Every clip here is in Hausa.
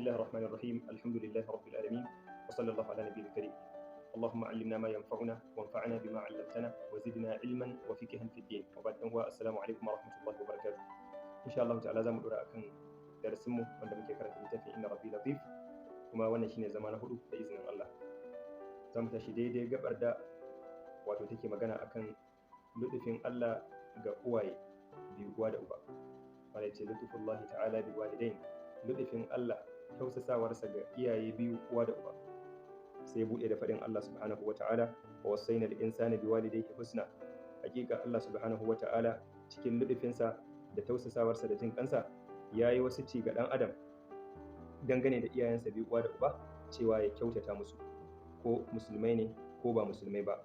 الله الرحمن الرحيم الحمد لله رب العالمين وصلى الله على نبينا الكريم اللهم علمنا ما ينفعنا وانفعنا بما علمتنا وزدنا علما وفقها في الدين وبعد السلام عليكم ورحمة الله وبركاته إن شاء الله تعالى zamu dora akan darasin mu wanda muke karanta littafin inna rabbi latif kuma wannan shine zama na hudu da izinin Allah zamu tashi daidai gabar da wato take magana akan ludufin Allah ga uwaye biyu uwa da uba wanda ce lutufullahi ta'ala bi walidain ludufin Allah tausasawarsa ga iyaye biyu uwa da uba sai bude da fadin Allah subhanahu wata'ala wa wasaina lil insani bi walidayhi husna hakika Allah subhanahu wata'ala cikin ludufinsa da tausasawarsa da jin kansa yayi wasu ci ga dan adam dangane da iyayensa biyu uwa da uba cewa ya kyautata musu ko musulmai ne ko ba musulmai ba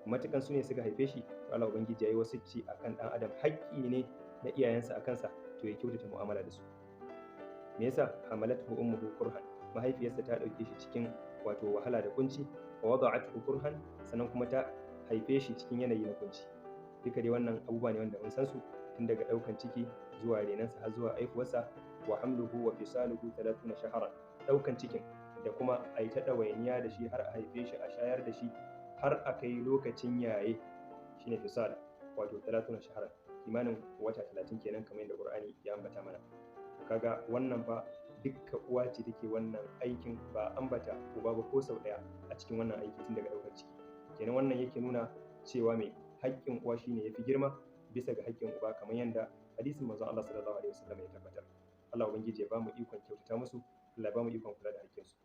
matukan su ne suka haife shi Allah ubangiji yayi wasu ci akan dan adam haƙƙi ne na iyayensa akan sa to ya kyautata mu'amala da su me yasa hamalatu ummuhu kurhan mahaifiyarsa ta dauke shi cikin wato wahala da kunci wa wada'atuhu kurhan sannan kuma ta haife shi cikin yanayi na kunci duka dai wannan abubuwa ne wanda mun san su tun daga daukan ciki zuwa renansa har zuwa aifuwarsa wa hamluhu wa fisaluhu 30 shahran daukan cikin da kuma a yi ta ɗawainiya da shi har a haife shi a shayar da shi har a kai lokacin yaye shine fisal wato 30 shahran kimanin wata 30 kenan kamar yadda Qur'ani ya ambata mana kaga wannan fa dukkan uwa ce take wannan aikin ba ambata ko babu ko sau daya a cikin wannan aiki tun daga daukar ciki kenan wannan yake nuna cewa mai haƙƙin uwa shine yafi girma bisa ga haƙƙin uba kamar yadda hadisin manzon Allah sallallahu alaihi wasallam ya tabbatar Allah ubangiji ya bamu ikon kyautata musu Allah ya bamu ikon kula da haƙƙin su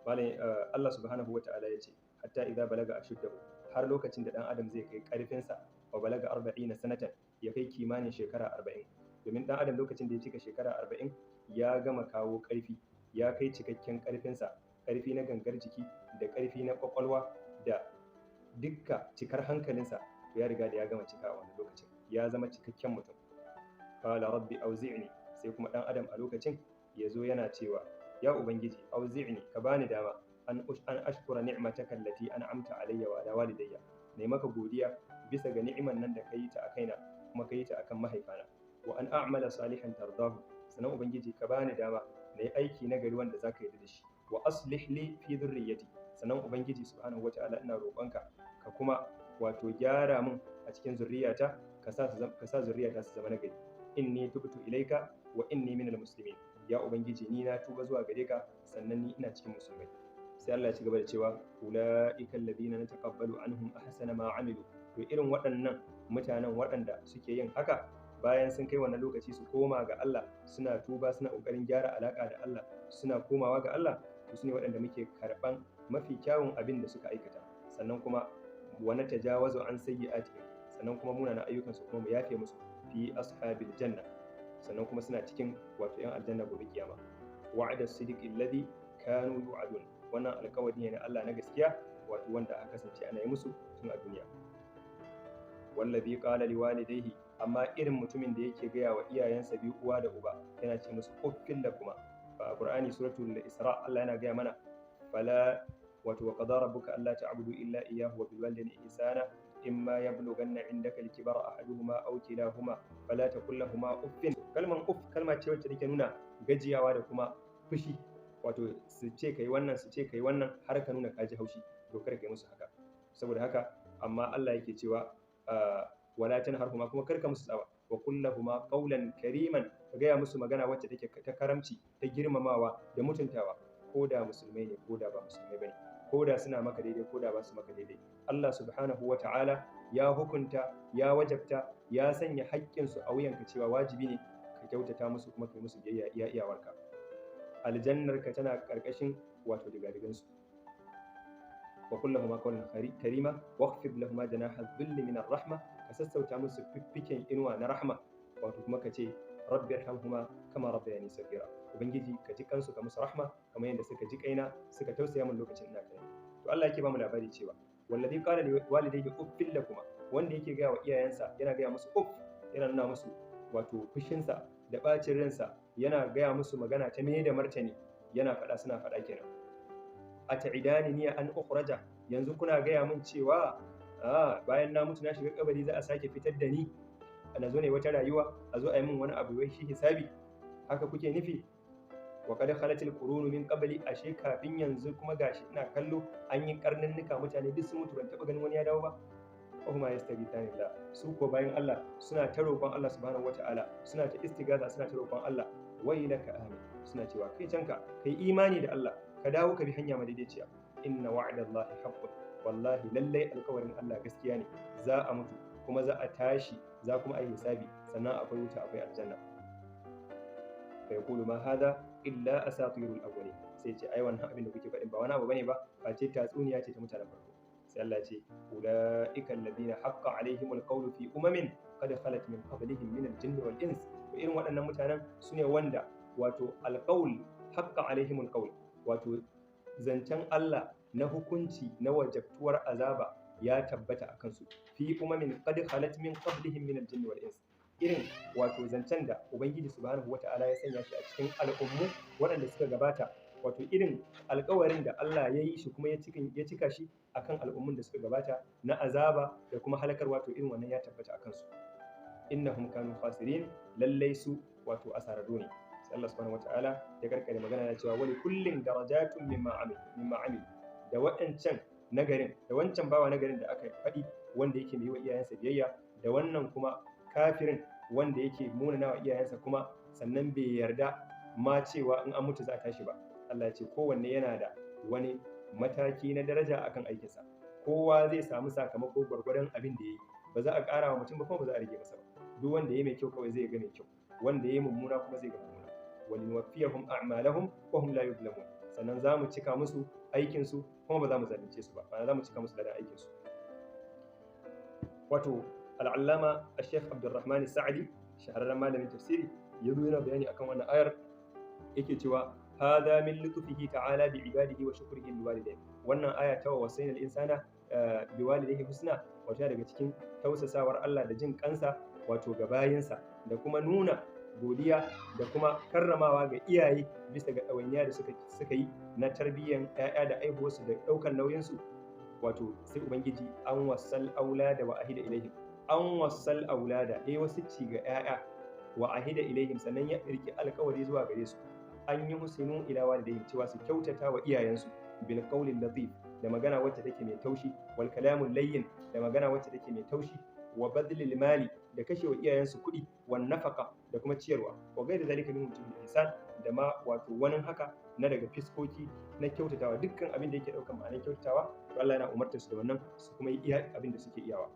bale Allah subhanahu wataala ya ce hatta idza balaga ashuddahu har lokacin da dan adam zai kai karfinsa wa balaga 40 sanatan ya kai kimanin shekara 40 domin dan adam lokacin da ya cika shekara 40 ya gama kawo karfi ya kai cikakken karfinsa karfi na gangar jiki da karfi na kwakwalwa da dukka cikar hankalinsa ya riga da ya gama cika a wannan lokacin ya zama cikakken mutum qala rabbi auzi'ni sai kuma dan adam a lokacin ya zo yana cewa ya ubangiji auzi'ni ka bani dama an ashkura ni'mataka allati an'amta alayya wa ala walidayya ne maka godiya bisa ga ni'imar nan da kai ta a kaina kuma kai ta akan mahaifana wa an a'mala salihan tardahu sanan ubangiji ka bani dama na yi aiki na gari wanda zaka yarda da shi wa aslih li fi dhurriyyati sanan ubangiji subhanahu wataala ina roƙonka ka kuma wato gyara min a cikin zurriyata ka sa zurriyata su zama na gari inni tubtu ilaika wa inni minal muslimin ya ubangiji ni na tuba zuwa gare ka sannan ni ina cikin musulmai sai Allah ya ci gaba da cewa ulaika alladhina nataqabbalu anhum ahsana ma amilu to irin waɗannan mutanen waɗanda suke yin haka bayan sun kai wannan lokaci su koma ga Allah suna tuba suna ƙoƙarin gyara alaƙa da Allah suna komawa ga Allah to su ne waɗanda muke karɓan mafi kyawun abin da suka aikata sannan kuma wani tajawazu an sayyi'atihim sannan kuma munanan ayyukansu kuma mu yafe musu fi ashabil janna sannan kuma suna cikin wato yan aljanna gobe kiyama wa'ada sidiqi alladhi kanu yu'adun wannan alƙawari ne na Allah na gaskiya wato wanda aka kasance ana yi musu tun a duniya wallazi qala liwalidayhi amma irin mutumin da yake gaya wa iyayensa biyu uwa da uba yana ce musu uffin da kuma a Qur'ani suratul Isra Allah yana gaya mana fala wato wa qadara rabbuka alla ta'budu illa iyyahu wa bil walidayni ihsana imma yablughanna 'indaka al-kibara ahaduhuma aw kilahuma fala taqul lahumu uffin kalman uff kalma ce wacce take nuna gajiyawa da kuma fushi wato su ce kai wannan su ce kai wannan har ka nuna kaji haushi to kar kai musu haka saboda haka amma Allah yake cewa wala tanharhuma kuma karka musu tsawa wa kullahuma qawlan kariman ka gaya musu magana wacce take ta karamci ta girmamawa da mutuntawa ko da musulmai ne ko da ba musulmai bane ko da suna maka daidai ko da ba su maka daidai Allah subhanahu wata'ala ya hukunta ya wajabta ya sanya haƙƙin su a wuyanka cewa wajibi ne ka kyautata musu kuma kai musu biyayya iya iyawarka aljannar ka tana karkashin wato digadigan su wa kullahuma qawlan karima waqfid lahumma janaha dhilli min ar-rahma ka sassauta musu fiffiken inuwa na rahma wato kuma ka ce rabbi irhamhuma kama rabbayani saghira ubangiji ka ji kansu ka musu rahma kamar yadda suka ji kaina suka tausaya min lokacin ina kai to Allah yake ba mu labari cewa wallazi qala li walidayhi uffil lakuma wanda yake ga wa iyayensa yana ga musu uff yana nuna musu wato fushinsa da bacin ransa yana ga musu magana ta me da martani yana faɗa suna faɗa kenan ata'idani ni an ukhraja yanzu kuna gaya mun cewa bayan na mutu na shiga kabari za a sake fitar da ni na zo ne wata rayuwa a zo a yi min wani abu wai shi hisabi haka kuke nufi wa qad khalatil qurunu min qabli, ashe kafin yanzu kuma gashi ina kallo an yi karnannuka mutane duk sun mutu ban taba ganin wani ya dawo ba. Wahuma yastaghithani Allah, su ko bayan Allah suna ta roƙon Allah subhanahu wata'ala, suna ta istighatha, suna ta roƙon Allah, wailaka amin, suna cewa kai canka kai imani da Allah, ka dawo ka bi hanya madaidaiciya. Inna wa'dallahi haqqun, wallahi lallai alƙawarin Allah gaskiya ne, za a mutu kuma za a tashi, za kuma a yi hisabi, sannan akwai wuta akwai aljanna. Fa yaqulu ma hadha illa asatirul awwalin, sai ce ai wannan abin da kuke faɗin ba wani abu bane ba, face tatsuniya ce ta mutanen farko. Sai Allah ce ulaika alladhina haqqa alaihimul qawlu fi umamin qad khalat min qablihim min al-jinni wal ins. Irin waɗannan mutanen sune wanda wato alqawl haqqa alaihimul qawl, wato zancen Allah na hukunci na wajabtuwar azaba ya tabbata a kansu fi umamin qad khalat min qablihim min al-jinni wal ins. Irin wato zancen da ubangiji subhanahu wata'ala ya sanya shi a cikin al'ummu waɗanda suka gabata, wato irin alƙawarin da Allah ya yi shi kuma ya cika shi akan al'ummun da suka gabata na azaba da kuma halakar, wato irin wannan ya tabbata a kansu. Innahum kanu khasirin, lallai su wato asararru ne. Sai Allah subhanahu wata'ala ya karkare magana da cewa wali kullin darajatun mimma amil, da waɗancan nagarin da wancan bawa nagarin da aka faɗi wanda yake mai wa iyayensa biyayya, da wannan kuma kafirin wanda yake munana wa iyayensa kuma sannan bai yarda ma cewa in an mutu za a tashi ba. Allah ya ce kowanne yana da wani mataki na daraja akan aikinsa, kowa zai samu sakamako gwargwadon abin da ya yi, ba za a ƙara wa mutum ba kuma ba za a rage masa ba. Duk wanda ya yi mai kyau kawai zai ga mai kyau, wanda ya yi mummuna kuma zai ga mummuna. Walinuwaffiyahum a'malahum wa hum la yuzlamun, sannan za mu cika musu aikinsu kuma ba za mu zalunce su ba, ma'ana za mu cika musu ladan aikinsu. Wato al'allama Sheikh Abdulrahman Sa'di, shahararren malamin tafsiri, ya zo yana bayani akan wannan ayar, yake cewa hada min lutfihi ta'ala bi ibadihi wa shukrihi liwalidayhi. Wannan aya ta wasainal insana bi walidayhi husna, wato daga cikin tausasawar Allah da jin kansa wato ga bayinsa, da kuma nuna godiya da kuma karramawa ga iyaye bisa ga ɗawainiya da suka yi na tarbiyyan 'ya'ya da aihuwarsu da ɗaukar nauyinsu. Wato sai ubangiji an wasal aulada wa ahida ilaihim, an wasal aulada wasu ci ga 'ya'ya wa ahida ilaihim, sannan ya riki alkawari zuwa gare su, an yi husinu ila walidayhim, cewa su kyautata wa iyayensu, bil qawlin latif, da magana wacce take mai taushi, wal kalamul layyin, da magana wacce take mai taushi, wa badlil mali, da kashe wa iyayensu kuɗi, wan nafaqa, da kuma ciyarwa, wa gaida zalika min wujudil ihsan, da ma wato wani haka na daga fiskoki na kyautatawa, dukkan abin da yake ɗaukar ma'anar kyautatawa to Allah yana umartar su da wannan, su kuma yi iya abin da suke iyawa.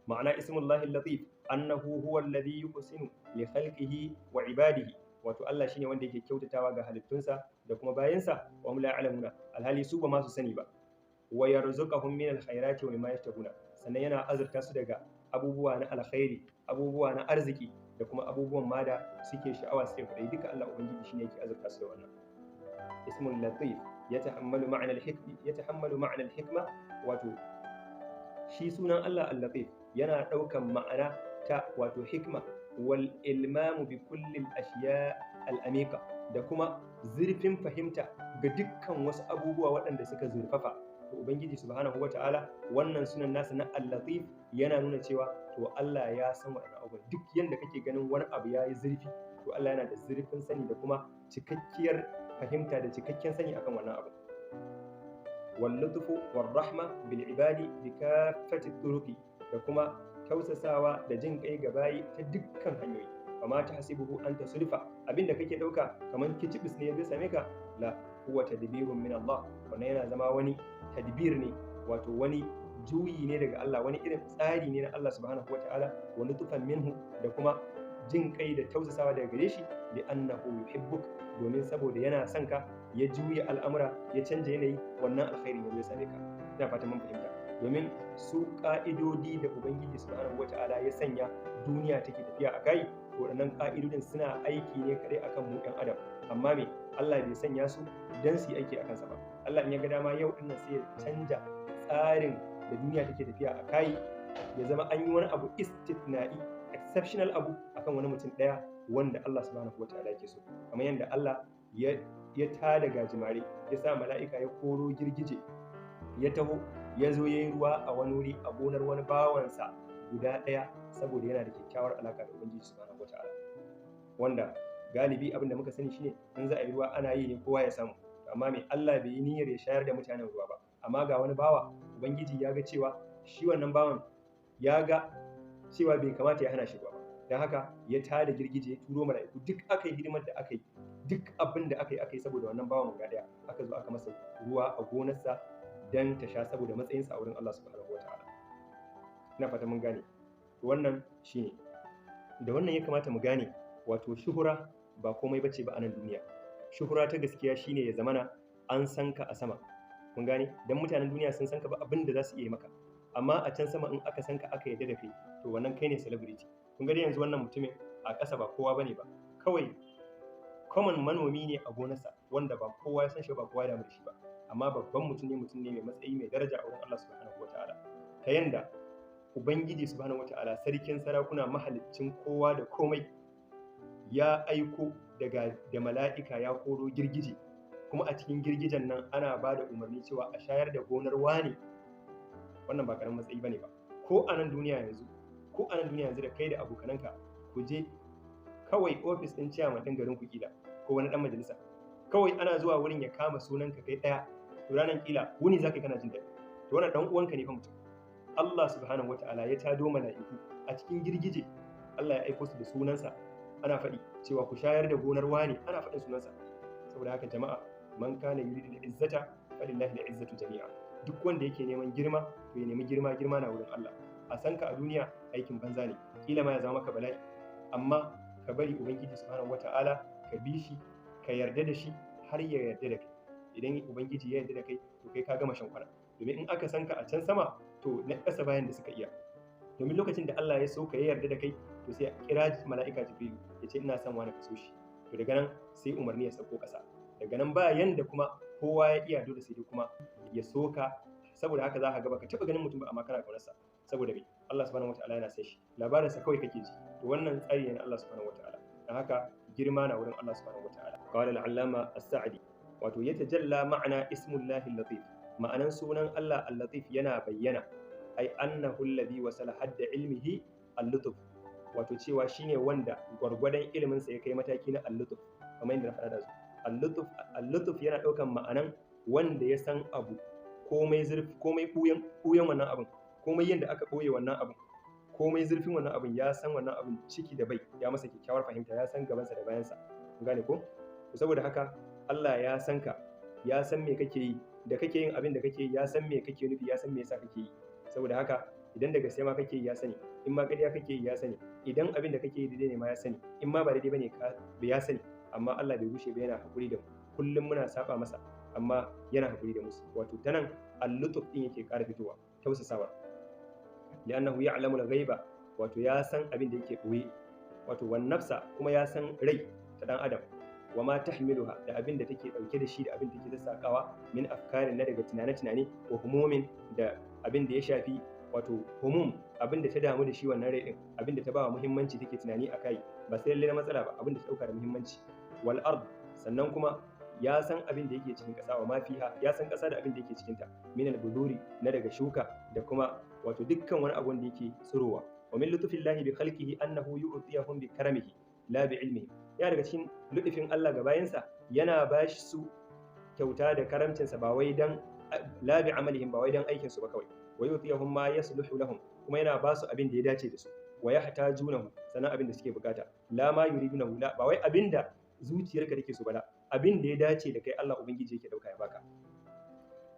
Ma'ana ismullahi latif annahu huwa alladhi yuhsinu li khalqihi wa ibadihi, wato Allah shine wanda yake kyautatawa ga halittunsa da kuma bayinsa, wa hum la ya'lamuna, alhali su ba ma su sani ba. Wa yarzuquhum min alkhairati wa mimma yashtahuna, sannan yana azurta su daga abubuwa na alkhairi, abubuwa na arziki, da kuma abubuwan ma da suke sha'awa suke kwaɗayi, duka Allah ubangiji shine yake azurta su da wannan. Ismul latif yatahammalu ma'na al-hikma, wato shi sunan Allah al-latif yana ɗaukan ma'ana ta wato hikma, wal ilmamu bi kulli al-ashiya al-amiqa, da kuma zurfin fahimta ga dukkan wasu abubuwa waɗanda suka zurfafa. To ubangiji subhanahu wata'ala wannan sunan nasa na al-latif yana nuna cewa to Allah ya san waɗannan abubuwan, duk yanda kake ganin wani abu ya yi zurfi, to Allah yana da zurfin sani da kuma cikakkiyar fahimta da cikakken sani akan wannan abu. Wal lutfu war rahma bil ibadi bi kaffati turuqi, da kuma tausasawa da jin kai ga bayi ta dukkan hanyoyi. Amma ta hasibuhu anta sulfa, abinda kake dauka kaman kicibis ne ya same ka, la huwa tadbirun min Allah, wannan yana zama wani tadbir ne, wato wani juyi ne daga Allah, wani irin tsari ne na Allah subhanahu wata'ala, wani tufan minhu, da kuma jin kai da tausasawa daga gare shi, bi annahu yuhibbuk, domin saboda yana son ka, ya juya al'amura, ya canja yanayi, wannan alkhairi ne zai same ka. Ina fatan mun fahimta. Domin su ka'idodi da ubangiji subhanahu wata'ala ya sanya duniya take tafiya a kai, waɗannan ka'idodin suna aiki ne kadai akan mu ɗan adam, amma me Allah bai sanya su dan su yi aiki akan sa ba. Allah in ya ga dama yau dinnan sai ya canja tsarin da duniya take tafiya a kai, ya zama an yi wani abu istithna'i, exceptional abu akan wani mutum ɗaya wanda Allah subhanahu wata'ala yake so. Kamar yadda Allah ya tada gajimare, ya sa mala'ika ya koro girgije, ya taho ya zo ya yi ruwa a wani wuri a gonar wani bawansa guda ɗaya, saboda yana da kyakkyawar alaƙa da ubangiji subhanahu wata'ala, wanda galibi abin da muka sani shine in za a yi ruwa ana yi ne kowa ya samu, amma me Allah bai yi niyyar ya shayar da mutanen ruwa ba, amma ga wani bawa ubangiji ya ga cewa shi wannan bawan ya ga cewa bai kamata ya hana shi ruwa ba, don haka ya tada girgije ya turo mala'iku, duk aka yi hidimar da aka yi, duk abin da aka yi saboda wannan bawan guda ɗaya, aka zo aka masa ruwa a gonarsa dan ta sha saboda matsayinsa a wurin Allah subhanahu wataala. Ina fata mun gane. Wannan shine da wannan ya kamata mu gane, wato shuhura ba komai bace ba a nan duniya. Shuhura ta gaskiya shine ya zamana an san ka a sama, mun gane, dan mutanen duniya sun san ka ba abin da za su iya maka, amma a can sama in aka san ka aka yarda da kai, to wannan kai ne celebrity. Kun ga yanzu wannan mutumin a ƙasa ba kowa bane ba, kawai common manomi ne a gonarsa wanda ba kowa ya san shi ba kowa ya damu da shi ba, amma babban mutum ne mai matsayi mai daraja a wurin Allah subhanahu wataala, ta yanda ubangiji subhanahu wataala sarkin sarakuna mahaliccin kowa da komai ya aiko da mala'ika ya koro girgije, kuma a cikin girgijen nan ana ba da umarni cewa a shayar da gonar wane. Wannan ba karamin matsayi bane ba. Ko a nan duniya yanzu da kai da abokananka ku je kawai ofis ɗin ciyaman ɗin garin ku kila ko wani ɗan majalisa, kawai ana zuwa wurin ya kama sunanka kai ɗaya, to ranar kila wuni za ka yi kana jin daɗi, to wannan ɗan uwanka ne fa mutum. Allah subhanahu wata'ala ya tado mala'iku a cikin girgije, Allah ya aiko su da sunansa, ana faɗi cewa ku shayar da gonar wani, ana faɗin sunansa. Saboda haka jama'a, man kana yuridu al-izzata falillahi al-izzatu jami'a. Duk wanda yake neman girma to ya nemi girma na wurin Allah. A san ka a duniya aikin banza ne, kila ma ya zama maka bala'i, amma ka bari ubangiji subhanahu wata'ala ka bi shi, ka yarda da shi har ya yarda da kai. Idan ubangiji ya yarda da kai to kai ka gama shan kwana, domin in aka san ka a can sama to na ƙasa bayan da suka iya. Domin lokacin da Allah ya so ka ya yarda da kai, to sai a kira mala'ika Jibril ya ce ina son wani ka so shi, to daga nan sai umarni ya sauko ƙasa. Daga nan ba yanda kuma kowa ya iya, dole sai dai kuma ya so ka. Saboda haka za ka ga baka taɓa ganin mutum ba amma kana ƙaunarsa, saboda me? Allah subhanahu wataala yana sai shi, labarinsa kawai kake ji. To wannan tsari ne na Allah subhanahu wataala, dan haka girma na wurin Allah subhanahu wataala. Qala al-allama as-sa'di, wato yatajalla ma'ana ismullahi al-latif, ma'anan sunan Allah al-latif yana bayyana, ai annahu alladhi wasala hadda ilmihi al-lutuf, wato cewa shine wanda gwargwadon ilimin sa ya kai mataki na al-lutuf, kamar yadda na faɗa da su. Al-lutuf yana ɗaukan ma'anan wanda ya san abu komai zurfi, komai ɓuyan wannan abin, komai yadda aka ɓoye wannan abin, komai zurfin wannan abin, ya san wannan abin ciki da bai, ya masa kyakkyawar fahimta, ya san gabansa da bayansa, gane ko? Saboda haka Allah ya san ka, ya san me kake yi, da kake yin abin da kake yi, ya san me kake nufi, ya san me yasa kake yi. Saboda haka idan da gaske ma kake yi ya sani, in ma ƙarya kake yi ya sani, idan abin da kake yi daidai ne ma ya sani, in ma ba daidai bane ya sani. Amma Allah bai gushe ba yana hakuri da mu, kullum muna saba masa amma yana hakuri da mu. Wato tanan al-lutuf din yake ƙara fitowa, tausasawa. Li'annahu ya'lamu al-ghaiba, wato ya san abin da yake ɓoye, wato wan nafsa, kuma ya san rai ta dan adam, wa ma tahmiluha, da abin da take dauke da shi, da abin da take sakawa, min afkarin, na daga tunane wa humumin, da abin da ya shafi wato humum, abin da ta damu da shi wannan rai din, abin da ta ba muhimmanci take tunani akai, ba sai lalle na matsala ba, abin da ta dauka da muhimmanci. Wal ard, sannan kuma ya san abin da yake cikin ƙasa, wa ma fiha, ya san ƙasa da abin da yake cikin ta, min al-buduri, na daga shuka, da kuma wato dukkan wani abu da yake tsirowa. Wa min lutfillahi bi khalqihi annahu yu'tiyahum bi karamihi la bi ilmihi, ya daga cikin lutfin Allah ga bayansa, yana bashi su kyauta da karamcinsa, ba wai dan la bi amalihim, ba wai dan aikin su ba kawai. Wa yu'tiyahum ma yasluhu lahum, kuma yana ba su abin da ya dace da su. Wa yahtajunahu, sanan abin da suke bukata. La ma yuridunahu, la, ba wai abin da zuciyarka take so ba, abin da ya dace da kai Allah ubangiji yake dauka ya baka.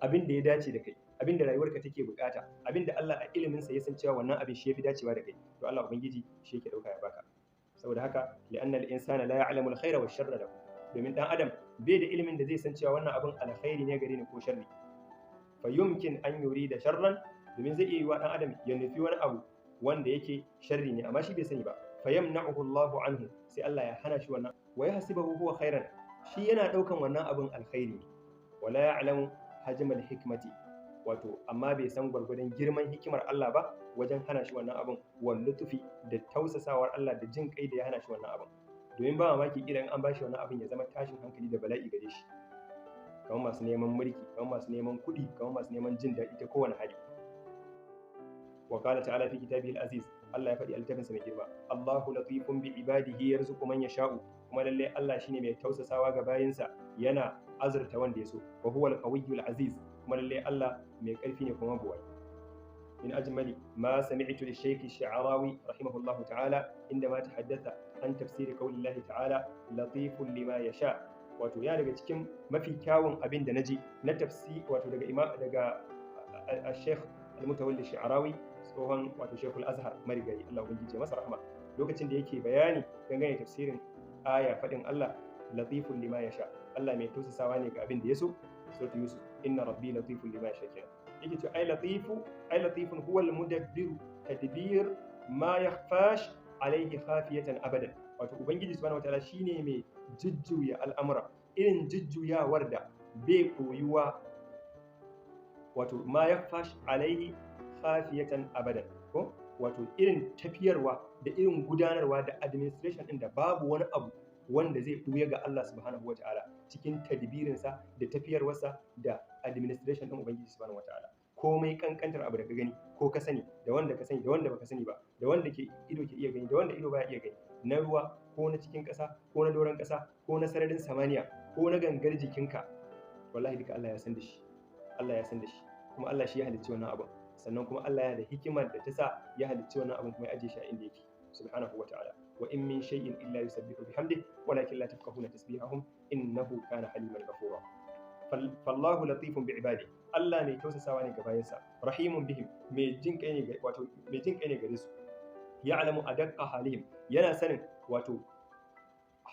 Abin da ya dace da kai, abin da rayuwarka take bukata, abin da Allah a ilimin sa ya san cewa wannan abin shi yafi dacewa da kai, to Allah ubangiji shi yake dauka ya baka. Saboda haka li'anna al-insana la ya'lamu al-khayra wa sharra lahu, domin dan adam bai da ilimin da zai san cewa wannan abin alkhairi ne gare ni ko sharri. Fa yumkin an yurida sharran, domin zai iya yi wa dan adam ya nufi wani abu wanda yake sharri ne amma shi bai sani ba. Fa yamna'uhu Allahu anhu, sai Allah ya hana shi wannan. Wa yahsibuhu huwa khairan, shi yana daukan wannan abin alkhairi ne. Wala ya'lamu hajmal hikmati, wato amma bai san gwargwadon girman hikimar Allah ba wajen hana shi wannan abin, wal lutfi, da tausasawar Allah da jin kai da ya hana shi wannan abin. Domin ba mamaki idan an bashi wannan abin ya zama tashin hankali da bala'i gare shi, kamar masu neman mulki, kamar masu neman kuɗi, kamar masu neman jin daɗi ta kowane hali. Wa qala ta'ala fi kitabihi al-aziz, Allah ya faɗi a littafinsa mai girma, Allahu latifun bi ibadihi yarzuqu man yasha'u kuma lalle Allah shine mai tausasawa ga bayinsa yana azurta wanda ya so wa huwa al-qawiyyul aziz kuma lalle Allah mai karfi ne kuma buwai من أجمل ما سمعت للشيخ الشعراوي رحمه الله تعالى عندما تحدث عن تفسير قول الله تعالى لطيف لما يشاء wato ya daga cikin mafi kyawun abin da naji na tafsir wato daga al-Sheikh al-Mutawalli Shi'arawi tsohon wato Sheikh al-Azhar marigayi Allah ubangiji masa rahma lokacin da yake bayani dangane tafsirin aya fadin Allah latifun lima yasha Allah mai tausasawa ne ga abin da yaso suratul Yusuf inna rabbi latifun lima yasha yake ce ai latifun huwa al-mudabbiru tadbir ma yakhfash alayhi khafiyatan abadan wato ubangiji subhanahu wataala shine mai jujjuya al'amura irin jujjuyawar da bai koyuwa wato ma yakhfash alayhi khafiyatan abadan ko wato irin tafiyarwa da irin gudanarwa da administration din da babu wani abu wanda zai buya ga Allah subhanahu wataala cikin tadbirinsa da tafiyarwarsa da administration din ubangiji subhanahu wataala komai kankantar abu da ka gani ko ka sani da wanda ka sani da wanda baka sani ba da wanda ke ido ke iya gani da wanda ido baya iya gani na ruwa ko na cikin ƙasa ko na doron ƙasa ko na sararin samaniya ko na gangar jikinka wallahi duka Allah ya san da shi Allah ya san da shi kuma Allah shi ya halicci wannan abun sannan kuma Allah yana da hikimar da ta sa ya halicci wannan abun kuma ya aje shi a inda yake subhanahu wataala wa in min shay'in illa yusabbihu bihamdihi walakin la tafqahuna tasbihahum innahu kana haliman ghafura fallahu latifun bi ibadi Allah mai tausasawa ne ga bayansa rahimun bihim mai jin kai ne wato mai jin kai ne gare su ya'lamu adaqqa halihim yana sanin wato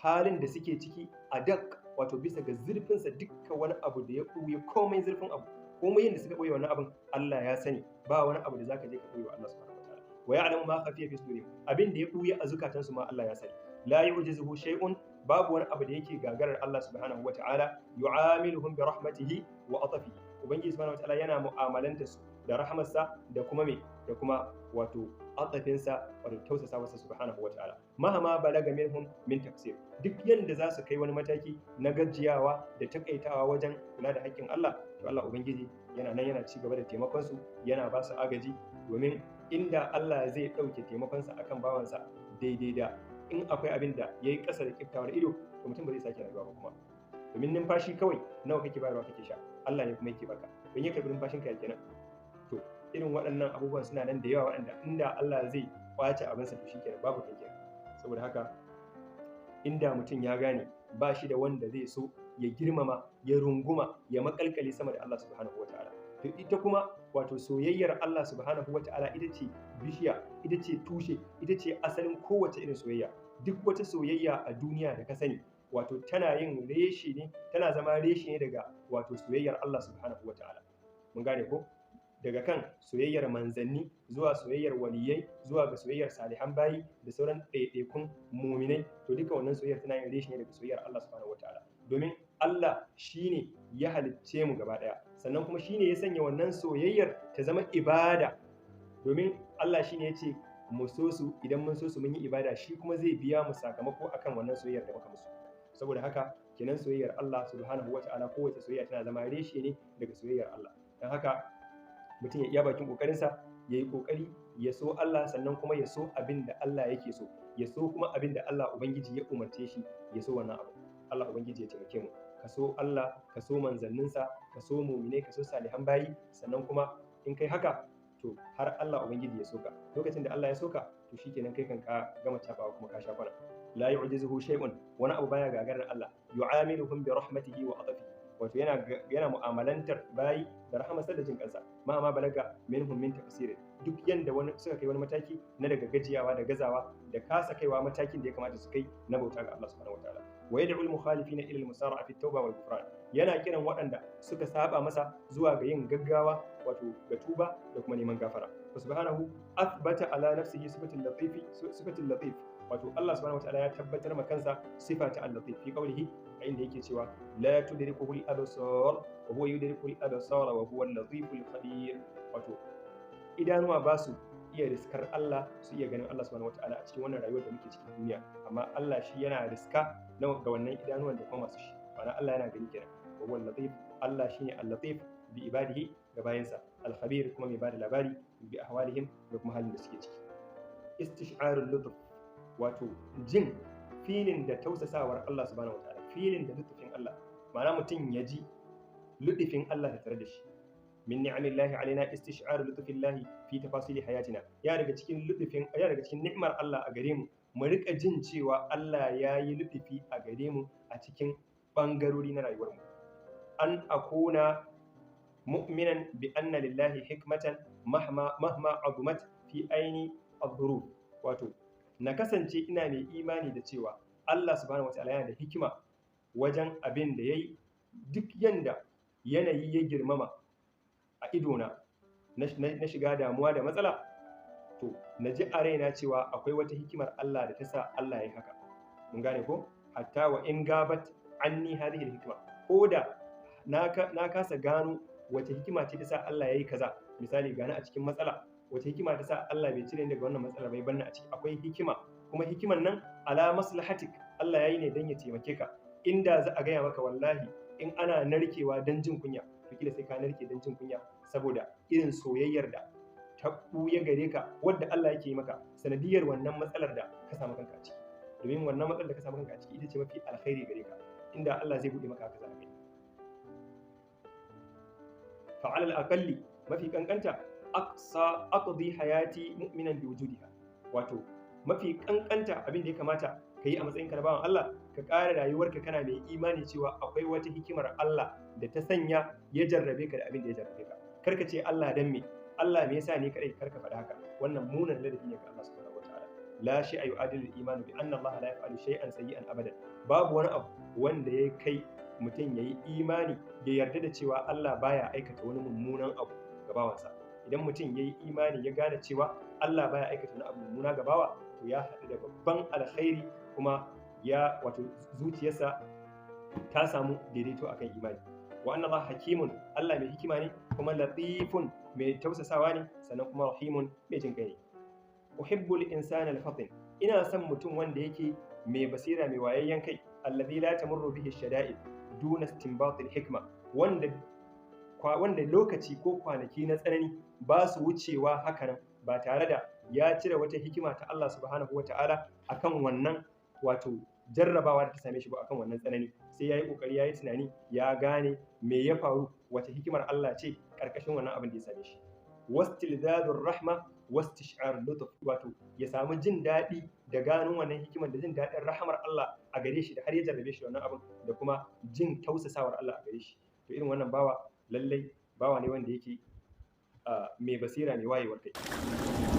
halin da suke ciki adaq wato bisa ga zurfin sa dukkan wani abu da ya buye komai zurfin abu komai yanda suka boye wannan abin Allah ya sani ba wani abu da zaka je ka boye wa Allah subhanahu wataala wa ya'lamu ma khafiya fi sudurihim abin da ya buye a zukatansu ma Allah ya sani la yu'jizuhu shay'un babu wani abu da yake gagarar Allah subhanahu wata'ala yu'amiluhum bi rahmatihi wa atafihi ubangiji subhanahu wata'ala yana mu'amalanta su da rahmarsa da kuma da kuma wato atafinsa wato tausasa masa subhanahu wata'ala mahama balaga minhum min tafsir duk yanda za su kai wani mataki na gajiyawa da takaitawa wajen kula da haƙƙin Allah to Allah ubangiji yana nan yana ci gaba da taimakon su yana ba su agaji domin inda Allah zai ɗauke taimakonsa akan bawansa daidai da in akwai abin da ya yi ƙasa da ƙiftawar ido to mutum ba zai sake rayuwa ba kuma domin numfashi kawai nawa kake bayarwa kake sha Allah ne kuma yake baka don ya karɓi numfashin ka kenan to irin waɗannan abubuwan suna nan da yawa waɗanda inda Allah zai kwace abinsa to shikenan babu kai kenan saboda haka inda mutum ya gane ba shi da wanda zai so ya girmama ya runguma ya makalkale sama da Allah subhanahu wataala to ita kuma wato soyayyar Allah subhanahu wata'ala ita ce bishiya ita ce tushe ita ce asalin kowace irin soyayya duk wata soyayya a duniya da ka sani wato tana yin reshe ne tana zama reshe ne daga wato soyayyar Allah subhanahu wata'ala mun gane ko daga kan soyayyar manzanni zuwa soyayyar waliyai zuwa ga soyayyar salihan bayi da sauran ɗaiɗaikun muminai to duka wannan soyayyar tana yin reshe ne daga soyayyar Allah subhanahu wata'ala domin Allah shine ya halicce mu gaba ɗaya sannan kuma shine ya sanya wannan soyayyar ta zama ibada domin Allah shine ya ce mu so su idan mun so su mun yi ibada shi kuma zai biya mu sakamako akan wannan soyayyar da muka musu saboda haka kenan soyayyar Allah subhanahu wata'ala kowace soyayya tana zama reshe ne daga soyayyar Allah dan haka mutum ya iya bakin kokarinsa ya yi kokari ya so Allah sannan kuma ya so abin da Allah yake so ya so kuma abin da Allah ubangiji ya umarce shi ya so wannan abu Allah ubangiji ya taimake mu ka so Allah ka so manzanninsa ka so mu'minai ka so salihan bayi sannan kuma in kai haka to har Allah ubangiji ya soka lokacin da Allah ya soka to shikenan kai kan ka gama tabawa kuma ka sha kwana la yu'jizuhu shay'un wani abu baya gagarar Allah yu'amiluhum bi rahmatihi wa atafihi wato yana mu'amalantar bayi da rahamarsa da jin kansa ma balaga minhum min tafsir duk yanda wani suka kai wani mataki na daga gajiyawa da gazawa da kasa kaiwa matakin da ya kamata su kai na bauta ga Allah subhanahu wataala wa yad'u al-mukhalifina ila al-musara'a fi at-tauba wal ghufran yana kiran waɗanda suka saba masa zuwa ga yin gaggawa wato ga tuba da kuma neman gafara subhanahu athbata ala nafsihi sifatul latif wato Allah subhanahu wataala ya tabbatar ma kansa sifa ta al-latif fi qawlihi inda yake cewa la tudrikuhu al-absar wa huwa yudriku al-absar wa huwa al-latiful khabir wato idanuwa ba su iya riskar Allah su iya ganin Allah subhanahu wataala a cikin wannan rayuwar da muke cikin duniya amma Allah shi yana riska ga wannan idanuwan da kuma masu shi ma'ana Allah yana gani kenan wa huwa al-latif Allah shine al-latif bi ibadihi ga bayansa al-khabir kuma mai bada labari bi ahwalihim da kuma halin da suke ciki istish'arul lutf wato jin filin da tausasawar Allah subhanahu wataala, filin da lutufin Allah, ma'ana mutum ya ji lutufin Allah da tare da shi. min ni'amillahi alaina istish'ar lutfillahi fi tafasili hayatina, ya daga cikin ni'mar Allah a gare mu mu rika jin cewa Allah ya yi lutufi a gare mu a cikin bangarori na rayuwar mu. An akuna mu'minan bi anna lillahi hikmatan mahma azumat fi aini adh-dhuruf, wato na kasance ina mai imani da cewa Allah subhanahu wataala yana da hikima wajen abin da yayi, duk yanda yanayi ya girmama a idona na shiga damuwa da matsala, to na ji a raina cewa akwai wata hikimar Allah da ta sa Allah ya yi haka. Mun gane ko? Hatta wa in gabat anni hadhihi al-hikma, ko da na kasa gano wace hikima ce ta sa Allah ya yi kaza. Misali, gani a cikin matsala, wace hikima ta sa Allah bai cire ni daga wannan matsalar bai banna a ciki. Akwai hikima, kuma hikiman nan ala maslahatik, Allah ya yi ne don ya taimake ka. Inda za a gaya maka wallahi in ana narkewa don jin kunya, to kila sai ka narke don jin kunya, saboda irin soyayyar da ta ɓuya gare ka wadda Allah yake yi maka sanadiyar wannan matsalar da ka samu kanka a ciki. Domin wannan matsalar da ka samu kanka a ciki ita ce mafi alkhairi gare ka, inda Allah zai buɗe maka haka za ka yi. Fa'alal aqalli, mafi kankanta, aqdi hayati mu'minan bi wujudiha, wato mafi kankanta abin da ya kamata ka yi a matsayinka na bawan Allah, ka ƙara rayuwarka kana mai imani cewa akwai wata hikimar Allah da ta sanya ya jarrabe ka da abin da ya jarrabe ka. Karka ce Allah dan me, Allah me yasa ne kadai, karka faɗa haka. Wannan munan ladabi ne ga Allah subhanahu wataala. La shay'a yu'adilu al-iman bi anna Allah la yaf'alu shay'an sayyi'an abadan. Babu wani abu wanda ya kai mutum yayi imani ya yarda da cewa Allah baya aikata wani mummunan abu ga bawansa. Idan mutum yayi imani ya gane cewa Allah baya aikata wani abu mummuna ga bawa, to ya haɗu da babban alkhairi, kuma ya wato zuciyarsa ta samu daidaito akan imani. Wa anna Allah hakimun, Allah mai hikima ne, kuma latifun mai tausasawa ne, sannan kuma rahimun mai jin kai ne. Uhibbul insana al-fatin, ina son mutum wanda yake mai basira, mai wayayyen kai, alladhi la tamurru bihi shada'id duna istinbat al-hikma, wanda lokaci ko kwanaki na tsanani ba su wucewa hakanan ba tare da ya cire wata hikima ta Allah subhanahu wata'ala akan wannan wato jarrabawa da ta same shi ba, akan wannan tsanani. Sai ya yi ƙoƙari, ya yi tunani, ya gane me ya faru, wace hikimar Allah ce ƙarƙashin wannan abin da ya same shi. Wastilzadur rahma wastish'ar lutf, wato ya samu jin daɗi da ganin wannan hikimar da jin daɗin rahamar Allah a gare shi da har ya jarrabe shi wannan abin, da kuma jin tausasawar Allah a gare shi. To irin wannan bawa lallai bawa ne wanda yake mai basira, mai wayewar kai.